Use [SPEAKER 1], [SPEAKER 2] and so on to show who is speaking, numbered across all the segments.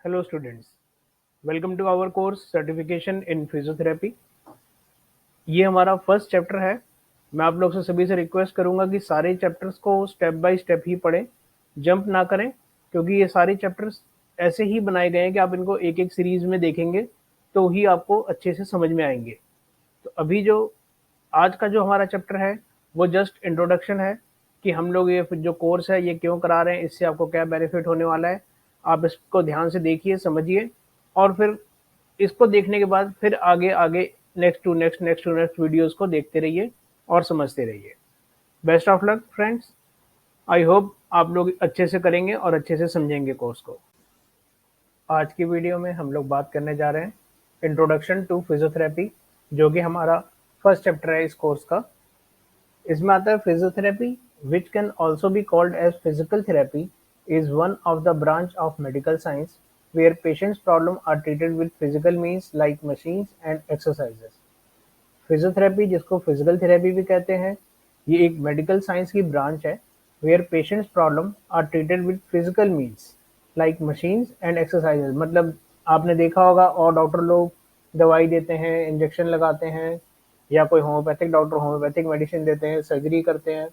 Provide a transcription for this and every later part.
[SPEAKER 1] Hello students, welcome to our course Certification in Physiotherapy। ये हमारा first chapter है। मैं आप लोग से सभी से रिक्वेस्ट करूंगा कि सारे चैप्टर्स को स्टेप बाय स्टेप ही पढ़ें, जंप ना करें, क्योंकि ये सारे चैप्टर्स ऐसे ही बनाए गए हैं कि आप इनको एक एक सीरीज में देखेंगे तो ही आपको अच्छे से समझ में आएंगे। तो अभी जो आज का जो हमारा चैप्टर है वो जस्ट इंट्रोडक्शन है कि हम लोग ये जो कोर्स है ये क्यों करा रहे हैं, इससे आपको क्या बेनिफिट होने वाला है। आप इसको ध्यान से देखिए, समझिए, और फिर इसको देखने के बाद फिर आगे आगे नेक्स्ट वीडियोस को देखते रहिए और समझते रहिए। Best of luck friends. I hope आप लोग अच्छे से करेंगे और अच्छे से समझेंगे कोर्स को। आज की वीडियो में हम लोग बात करने जा रहे हैं इंट्रोडक्शन टू फिजियोथेरेपी, जो कि हमारा फर्स्ट चैप्टर है इस कोर्स का। इसमें आता है physiotherapy, which can also be called as physical therapy, is one of the branch of medical science where patients' problems are treated with physical means like machines and exercises। Physiotherapy, जिसको physical therapy भी कहते हैं, ये एक medical science की branch है where patients problem are treated with physical means like machines and exercises. मतलब आपने देखा होगा और डॉक्टर लोग दवाई देते हैं, इंजेक्शन लगाते हैं, या कोई होम्योपैथिक डॉक्टर होम्योपैथिक मेडिसिन देते हैं, सर्जरी करते हैं।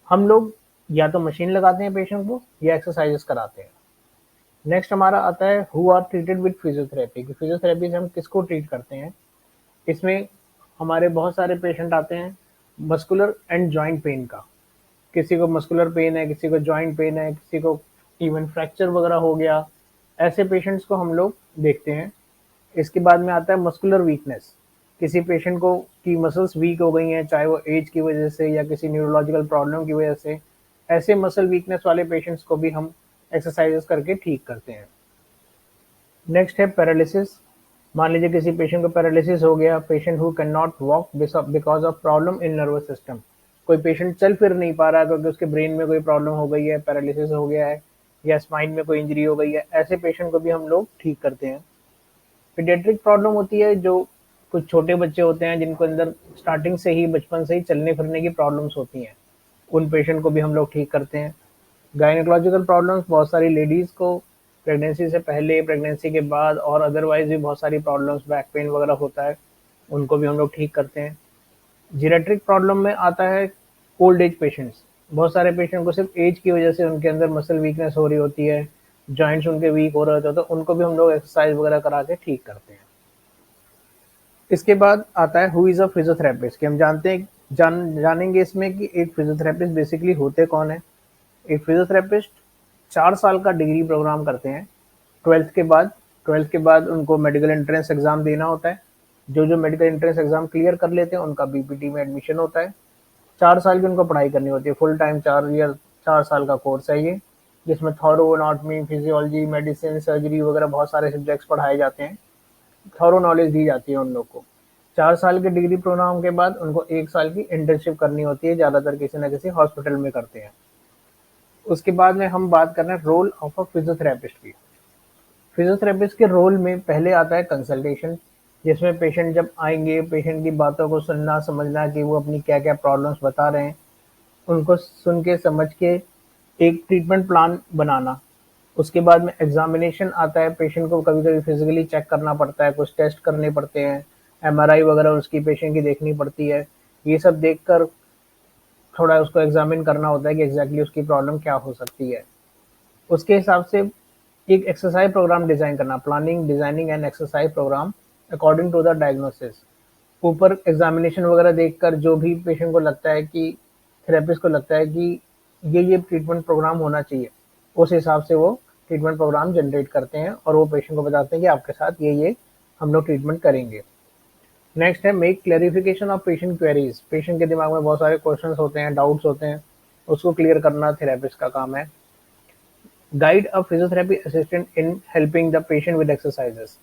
[SPEAKER 1] हम लोग या तो मशीन लगाते हैं पेशेंट को या एक्सरसाइजेस कराते हैं। नेक्स्ट हमारा आता है who are treated with physiotherapy, कि फिजियोथेरेपी से हम किसको ट्रीट करते हैं। इसमें हमारे बहुत सारे पेशेंट आते हैं मस्कुलर एंड जॉइंट पेन का। किसी को मस्कुलर पेन है, किसी को जॉइंट पेन है, किसी को इवन फ्रैक्चर वगैरह हो गया। ऐसे पेशेंट्स को हम लोग देखते हैं। इसके बाद में आता है मस्कुलर वीकनेस। किसी पेशेंट को की मसल्स वीक हो गई हैं, चाहे वो एज की वजह से या किसी न्यूरोलॉजिकल प्रॉब्लम की वजह से। ऐसे मसल वीकनेस वाले पेशेंट्स को भी हम एक्सरसाइजेस करके ठीक करते हैं। नेक्स्ट है पैरालिसिस। मान लीजिए किसी पेशेंट को पैरालिसिस हो गया, patient who can not walk because of problem in nervous system. कोई पेशेंट चल फिर नहीं पा रहा क्योंकि उसके ब्रेन में कोई प्रॉब्लम हो गई है, पैरालिसिस हो गया है, या स्पाइन में कोई इंजरी हो गई है। ऐसे पेशेंट को भी हम लोग ठीक करते हैं। पीडियाट्रिक प्रॉब्लम होती है, जो कुछ छोटे बच्चे होते हैं जिनको अंदर स्टार्टिंग से ही, बचपन से ही चलने फिरने की प्रॉब्लम्स होती हैं, उन पेशेंट को भी हम लोग ठीक करते हैं। गायनोकोलॉजिकल प्रॉब्लम्स, बहुत सारी लेडीज़ को प्रेगनेंसी से पहले, प्रेगनेंसी के बाद और अदरवाइज भी बहुत सारी प्रॉब्लम्स, बैक पेन वगैरह होता है, उनको भी हम लोग ठीक करते हैं। जीरेट्रिक प्रॉब्लम में आता है ओल्ड एज पेशेंट्स। बहुत सारे पेशेंट को सिर्फ एज की वजह से उनके अंदर मसल वीकनेस हो रही होती है, जॉइंट्स उनके वीक हो रहे होते हैं, तो उनको भी हम लोग एक्सरसाइज वगैरह करा के ठीक करते हैं। इसके बाद आता है हु इज़ अ फिजियोथेरेपिस्ट, कि हम जानते हैं जानेंगे इसमें कि एक फिजियोथेरेपिस्ट बेसिकली होते कौन है। एक फिजियोथेरेपिस्ट 4 साल का डिग्री प्रोग्राम करते हैं। 12th के बाद उनको मेडिकल एंट्रेंस एग्ज़ाम देना होता है। जो मेडिकल एंट्रेंस एग्ज़ाम क्लियर कर लेते हैं उनका बीपीटी में एडमिशन होता है। 4 साल की उनको पढ़ाई करनी होती है, फुल टाइम 4 साल का कोर्स है ये, जिसमें thorough anatomy, physiology, medicine, surgery वगैरह बहुत सारे सब्जेक्ट्स पढ़ाए जाते हैं। थॉरो नॉलेज दी जाती है उन लोग को। 4 साल के डिग्री प्रोग्राम के बाद उनको 1 साल की इंटर्नशिप करनी होती है, ज़्यादातर किसी न किसी हॉस्पिटल में करते हैं। उसके बाद में हम बात कर रहे हैं रोल ऑफ अ फिजियोथेरेपिस्ट की। फिजियोथेरेपिस्ट के रोल में पहले आता है कंसल्टेशन, जिसमें पेशेंट जब आएंगे, पेशेंट की बातों को सुनना, समझना कि वो अपनी क्या क्या प्रॉब्लम्स बता रहे हैं, उनको सुन के समझ के एक ट्रीटमेंट प्लान बनाना। उसके बाद में एग्जामिनेशन आता है। पेशेंट को कभी कभी फिजिकली चेक करना पड़ता है, कुछ टेस्ट करने पड़ते हैं, एमआरआई वगैरह उसकी पेशेंट की देखनी पड़ती है। ये सब देखकर थोड़ा उसको एग्जामिन करना होता है कि एग्जैक्टली उसकी प्रॉब्लम क्या हो सकती है। उसके हिसाब से एक एक्सरसाइज प्रोग्राम डिजाइन करना, planning, designing and exercise program according to the diagnosis. ऊपर एग्जामिनेशन वगैरह देखकर जो भी पेशेंट को लगता है कि, थेरेपिस्ट को लगता है कि ये ट्रीटमेंट प्रोग्राम होना चाहिए, उस हिसाब से वो ट्रीटमेंट प्रोग्राम जनरेट करते हैं और वो पेशेंट को बताते हैं कि आपके साथ ये हम लोग ट्रीटमेंट करेंगे। नेक्स्ट है make clarification of patient queries. Patient के दिमाग में बहुत सारे क्वेश्चंस होते हैं, डाउट्स होते हैं, उसको क्लियर करना थेरेपिस्ट का काम है। Guide a physiotherapy assistant in helping the patient with exercises.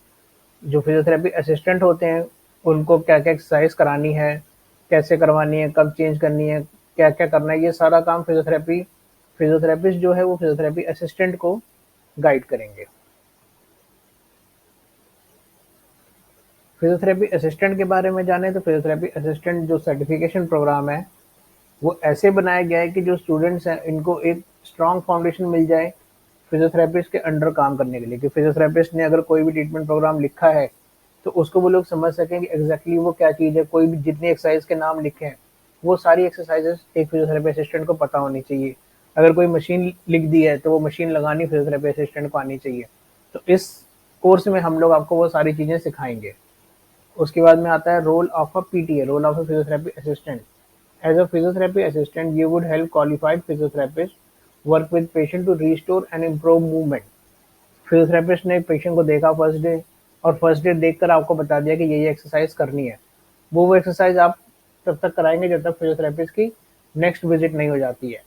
[SPEAKER 1] जो फिजियोथेरेपी असिस्टेंट होते हैं उनको क्या क्या एक्सरसाइज करानी है, कैसे करवानी है, कब चेंज करनी है, क्या क्या करना है, ये सारा काम फिजियोथेरेपिस्ट जो है वो फिजियोथेरेपी असिस्टेंट को गाइड करेंगे। फिजियोथेरेपी असिस्टेंट के बारे में जाने तो फिजियोथेरेपी असिस्टेंट जो सर्टिफिकेशन प्रोग्राम है वो ऐसे बनाया गया है कि जो स्टूडेंट्स हैं इनको एक स्ट्रॉन्ग फाउंडेशन मिल जाए फिजियोथेरेपिस्ट के अंडर काम करने के लिए, कि फिजियोथेरेपिस्ट ने अगर कोई भी ट्रीटमेंट प्रोग्राम लिखा है तो उसको वो लोग समझ सकें कि एग्जैक्टली वो क्या चीज़ है। कोई भी जितनी एक्सरसाइज के नाम लिखे हैं वो सारी एक्सरसाइजेस एक फिजियोथेरेपी असिस्टेंट को पता होनी चाहिए। अगर कोई मशीन लिख दी है तो वो मशीन लगानी फिजियोथेरेपी असिस्टेंट को आनी चाहिए। तो इस कोर्स में हम लोग आपको वो सारी चीज़ें सिखाएंगे। उसके बाद में आता है role of a PTA, role of a physiotherapy assistant. As a physiotherapy assistant you would help qualified physiotherapist work with patient to restore and improve movement. Physiotherapist ने पेशेंट को देखा फर्स्ट डे, और फर्स्ट डे देखकर आपको बता दिया कि ये एक्सरसाइज करनी है। वो एक्सरसाइज आप तब तक कराएंगे जब तक फिजियोथेरेपिस्ट की नेक्स्ट विजिट नहीं हो जाती है।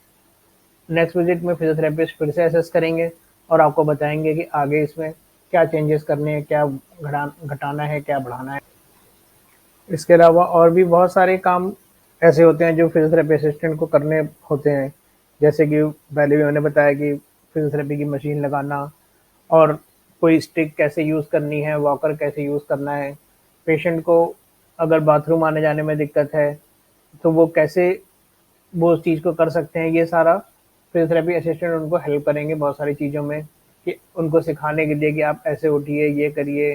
[SPEAKER 1] नेक्स्ट विजिट में फिजियोथेरेपिस्ट फिर से असेस करेंगे और आपको बताएंगे कि आगे इसमें क्या चेंजेस करने हैं, क्या घटाना है, क्या बढ़ाना है। इसके अलावा और भी बहुत सारे काम ऐसे होते हैं जो फिजियोथेरेपी असिस्टेंट को करने होते हैं। जैसे कि पहले भी मैंने बताया कि फिजियोथेरेपी की मशीन लगाना, और कोई स्टिक कैसे यूज़ करनी है, वॉकर कैसे यूज़ करना है। पेशेंट को अगर बाथरूम आने जाने में दिक्कत है तो वो कैसे वो उस चीज़ को कर सकते हैं। ये सारा फिजियोथेरेपी असिस्टेंट उनको हेल्प करेंगे बहुत सारी चीज़ों में, कि उनको सिखाने के लिए कि आप ऐसे उठिए, ये करिए,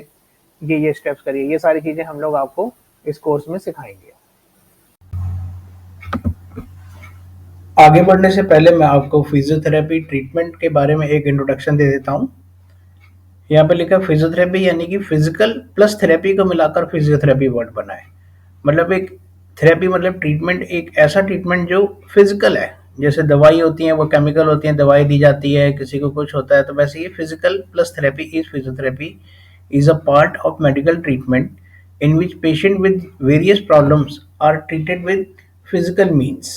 [SPEAKER 1] ये स्टेप्स करिए। ये सारी चीज़ें हम लोग आपको इस कोर्स में सिखाएंगे।
[SPEAKER 2] आगे बढ़ने से पहले मैं आपको फिजियोथेरेपी ट्रीटमेंट के बारे में एक इंट्रोडक्शन दे देता हूँ। यहाँ पे लिखा फिजियोथेरेपी यानी कि फिजिकल प्लस थेरेपी को मिलाकर फिजियोथेरेपी वर्ड बना है। मतलब एक थेरेपी मतलब ट्रीटमेंट, एक ऐसा ट्रीटमेंट जो फिजिकल है। जैसे दवाई होती है वो केमिकल होती है, दवाई दी जाती है, किसी को कुछ होता है, तो वैसे ये physical plus therapy is physiotherapy is a part of medical treatment in which patient with various problems are treated with physical means।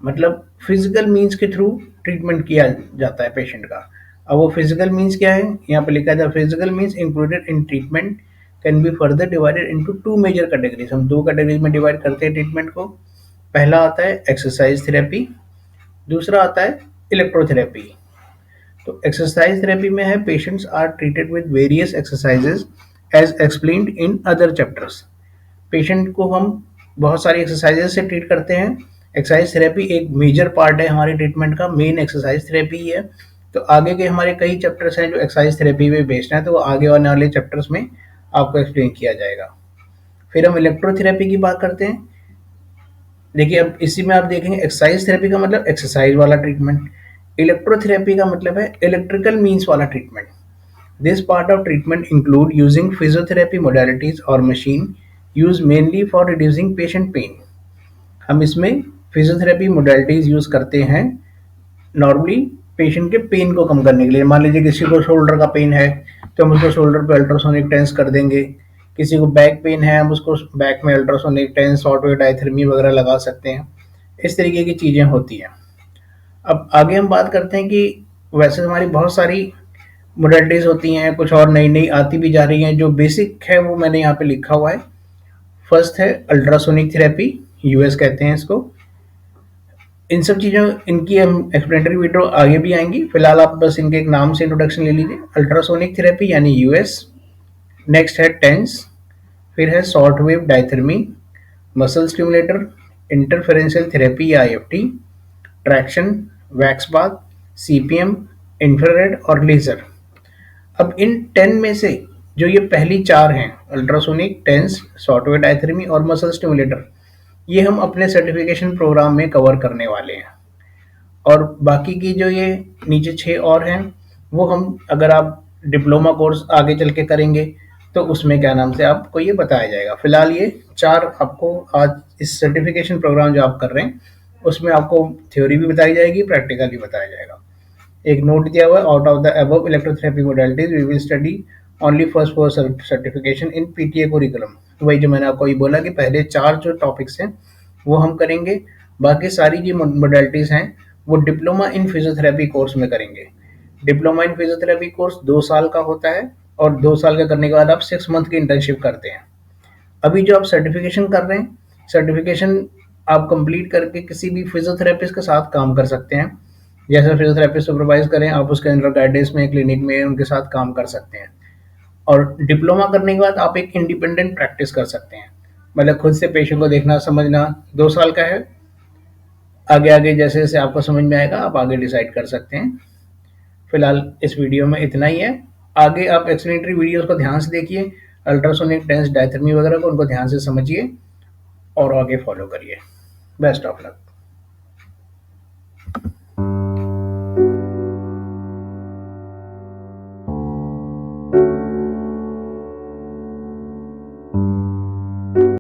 [SPEAKER 2] मतलब फिजिकल मीन्स के थ्रू ट्रीटमेंट किया जाता है पेशेंट का। अब वो फिजिकल मीन्स क्या है, यहाँ पे लिखा था physical means included in treatment can be further divided into two major categories. हम दो कैटेगरीज में डिवाइड करते हैं ट्रीटमेंट को। पहला आता है एक्सरसाइज थेरेपी, दूसरा आता है इलेक्ट्रोथेरेपी। तो एक्सरसाइज थेरेपी में है patients are treated with various exercises as explained in other chapters. Patient को हम बहुत सारी एक्सरसाइजेज से ट्रीट करते हैं। एक्सरसाइज थेरेपी एक मेजर पार्ट है हमारे ट्रीटमेंट का, मेन एक्सरसाइज थेरेपी ही है। तो आगे के हमारे कई चैप्टर्स हैं जो एक्सरसाइज थेरेपी में बेस्ड हैं, तो वो आगे आने वाले चैप्टर्स में आपको एक्सप्लेन किया जाएगा। फिर हम इलेक्ट्रोथेरेपी की बात करते हैं। देखिए अब इसी में आप देखेंगे एक्सरसाइज थेरेपी का मतलब एक्सरसाइज वाला ट्रीटमेंट, इलेक्ट्रोथेरेपी का मतलब है इलेक्ट्रिकल मीन्स वाला treatment. This part of treatment include using physiotherapy modalities और machine use mainly for reducing patient pain. हम इसमें फिजियोथेरेपी मोडालिटीज यूज करते हैं नॉर्मली पेशेंट के पेन को कम करने के लिए। मान लीजिए किसी को शोल्डर का पेन है तो हम उसको शोल्डर पे अल्ट्रासोनिक टेंस कर देंगे। किसी को बैक पेन है हम उसको बैक में ultrasonic TENS, short wave diathermy वगैरह लगा सकते हैं। इस तरीके की चीज़ें होती हैं। अब आगे हम बात करते हैं कि वैसे हमारी बहुत सारी मोडालिटीज़ होती हैं, कुछ और नई नई आती भी जा रही हैं। जो बेसिक है वो मैंने यहाँ पे लिखा हुआ है। फर्स्ट है अल्ट्रासोनिक थेरेपी, यूएस कहते हैं इसको। इन सब चीज़ों इनकी हम एक्सप्लेनेटरी वीडियो आगे भी आएंगी, फिलहाल आप बस इनके एक नाम से इंट्रोडक्शन ले लीजिए। अल्ट्रासोनिक थेरेपी यानी यूएस, नेक्स्ट है टेंस, फिर है short wave diathermy, muscle stimulator, interferential therapy या IFT, traction, wax bath, CPM, infrared और लेजर। अब इन 10 में से जो ये पहली चार हैं, ultrasonic, TENS, short wave diathermy और मसल स्टिमुलेटर, ये हम अपने सर्टिफिकेशन प्रोग्राम में कवर करने वाले हैं। और बाकी की जो ये नीचे 6 और हैं वो हम, अगर आप डिप्लोमा कोर्स आगे चल के करेंगे तो उसमें क्या नाम से आपको ये बताया जाएगा। फिलहाल ये 4 आपको आज इस सर्टिफिकेशन प्रोग्राम जो आप कर रहे हैं उसमें आपको थ्योरी भी बताई जाएगी, प्रैक्टिकल भी बताया जाएगा। एक नोट दिया हुआ है, out of the above electrotherapy modalities we will study only first for certification in PTA curriculum. तो वही जो मैंने आपको ये बोला कि पहले 4 जो टॉपिक्स हैं वो हम करेंगे, बाकी सारी जो मोडालिटीज हैं वो डिप्लोमा इन फिजियोथेरेपी कोर्स में करेंगे। डिप्लोमा इन फिजियोथेरेपी कोर्स 2 साल का होता है और 2 साल का करने के बाद आप 6 मंथ की इंटर्नशिप करते हैं। अभी जो आप सर्टिफिकेशन कर रहे हैं, सर्टिफिकेशन आप कंप्लीट करके किसी भी फिजियोथेरेपिस्ट के साथ काम कर सकते हैं। जैसे फिजियोथेरेपिस्ट सुपरवाइज करें आप, उसके अंडर गाइडेंस में क्लिनिक में उनके साथ काम कर सकते हैं। और डिप्लोमा करने के बाद आप एक इंडिपेंडेंट प्रैक्टिस कर सकते हैं, मतलब खुद से पेशेंट को देखना समझना। 2 साल का है, आगे आगे जैसे जैसे आपको समझ में आएगा आप आगे डिसाइड कर सकते हैं। फिलहाल इस वीडियो में इतना ही है। आगे आप एक्सप्लेनेटरी वीडियोस को ध्यान से देखिए, अल्ट्रासोनिक टेंस डायथर्मी वगैरह को उनको ध्यान से समझिए और आगे फॉलो करिए। Best of luck.